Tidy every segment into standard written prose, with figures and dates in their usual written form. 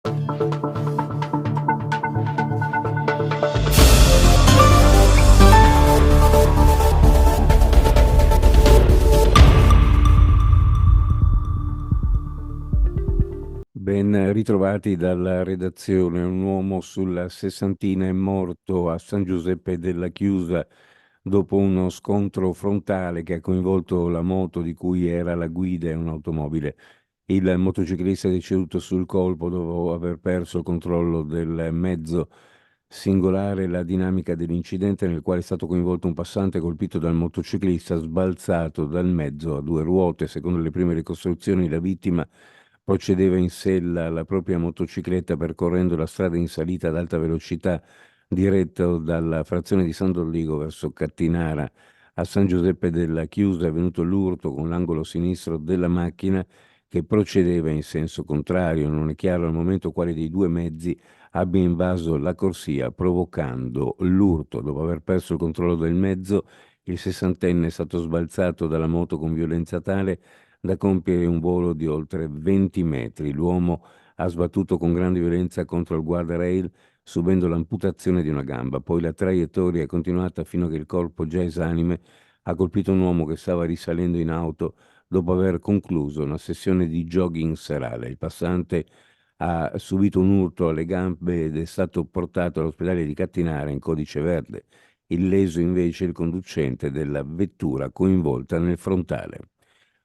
Ben ritrovati dalla redazione. Un uomo sulla sessantina è morto a San Giuseppe della Chiusa dopo uno scontro frontale che ha coinvolto la moto di cui era la guida e un'automobile. Il motociclista è deceduto sul colpo dopo aver perso il controllo del mezzo. Singolare la dinamica dell'incidente nel quale è stato coinvolto un passante colpito dal motociclista sbalzato dal mezzo a due ruote. Secondo le prime ricostruzioni, la vittima procedeva in sella alla propria motocicletta percorrendo la strada in salita ad alta velocità diretto dalla frazione di San Dolligo verso Cattinara. A San Giuseppe della Chiusa è venuto l'urto con l'angolo sinistro della macchina che procedeva in senso contrario. Non è chiaro al momento quale dei due mezzi abbia invaso la corsia provocando l'urto. Dopo aver perso il controllo del mezzo, il sessantenne è stato sbalzato dalla moto con violenza tale da compiere un volo di oltre 20 metri. L'uomo ha sbattuto con grande violenza contro il guardrail, subendo l'amputazione di una gamba. Poi la traiettoria è continuata fino a che il corpo, già esanime, ha colpito un uomo che stava risalendo in auto dopo aver concluso una sessione di jogging serale. Il passante ha subito un urto alle gambe ed è stato portato all'ospedale di Cattinara in codice verde. Illeso invece il conducente della vettura coinvolta nel frontale.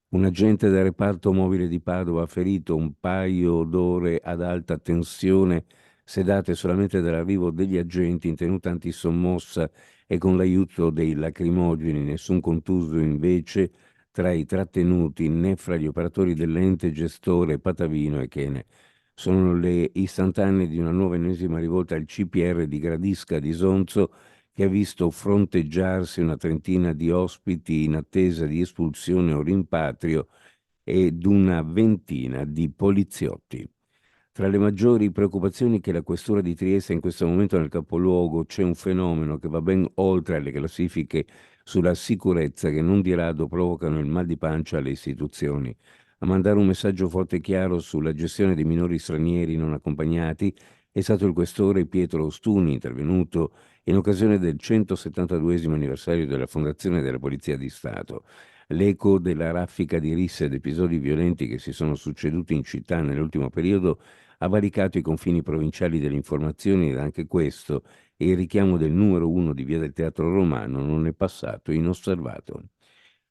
Un agente del reparto mobile di Padova ha ferito un paio d'ore ad alta tensione, sedate solamente dall'arrivo degli agenti in tenuta antisommossa e con l'aiuto dei lacrimogeni. Nessun contuso invece tra i trattenuti né fra gli operatori dell'ente gestore Patavino e Chene. Sono le istantanee di una nuova ennesima rivolta al CPR di Gradisca di Sonzo, che ha visto fronteggiarsi una trentina di ospiti in attesa di espulsione o rimpatrio ed una ventina di poliziotti. Tra le maggiori preoccupazioni che la questura di Trieste ha in questo momento nel capoluogo c'è un fenomeno che va ben oltre le classifiche sulla sicurezza che non di rado provocano il mal di pancia alle istituzioni. A mandare un messaggio forte e chiaro sulla gestione dei minori stranieri non accompagnati è stato il questore Pietro Ostuni, intervenuto in occasione del 172esimo anniversario della fondazione della Polizia di Stato. L'eco della raffica di risse ed episodi violenti che si sono succeduti in città nell'ultimo periodo ha valicato i confini provinciali delle informazioni ed anche questo e il richiamo del numero uno di via del Teatro Romano non è passato inosservato.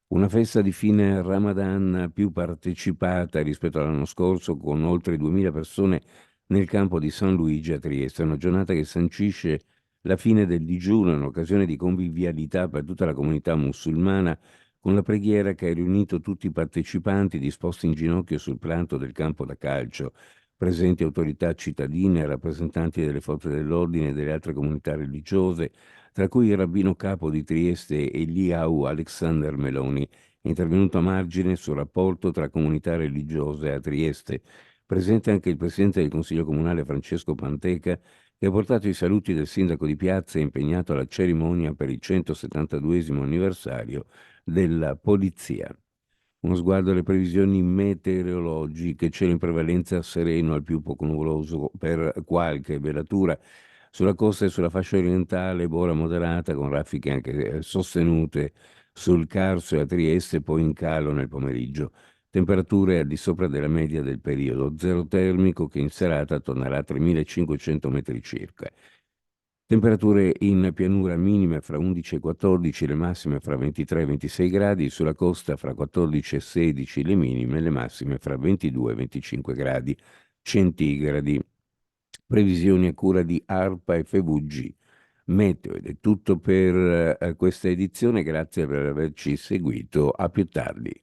Una festa di fine Ramadan più partecipata rispetto all'anno scorso, con oltre 2000 persone nel campo di San Luigi a Trieste, una giornata che sancisce la fine del digiuno in occasione di convivialità per tutta la comunità musulmana, con la preghiera che ha riunito tutti i partecipanti disposti in ginocchio sul pianto del campo da calcio, presenti autorità cittadine, rappresentanti delle forze dell'ordine e delle altre comunità religiose, tra cui il rabbino capo di Trieste Eliyahu Alexander Meloni, intervenuto a margine sul rapporto tra comunità religiose a Trieste. Presente anche il presidente del Consiglio Comunale Francesco Panteca, che ha portato i saluti del sindaco di Piazza e impegnato alla cerimonia per il 172esimo anniversario della Polizia. Uno sguardo alle previsioni meteorologiche, cielo in prevalenza sereno al più poco nuvoloso per qualche velatura. Sulla costa e sulla fascia orientale, bolla moderata con raffiche anche sostenute sul Carso e a Trieste, poi in calo nel pomeriggio. Temperature al di sopra della media del periodo, zero termico che in serata tornerà a 3500 metri circa. Temperature in pianura minime fra 11 e 14, le massime fra 23 e 26 gradi, sulla costa fra 14 e 16 le minime, le massime fra 22 e 25 gradi centigradi. Previsioni a cura di ARPA e FVG. Meteo ed è tutto per questa edizione, grazie per averci seguito, a più tardi.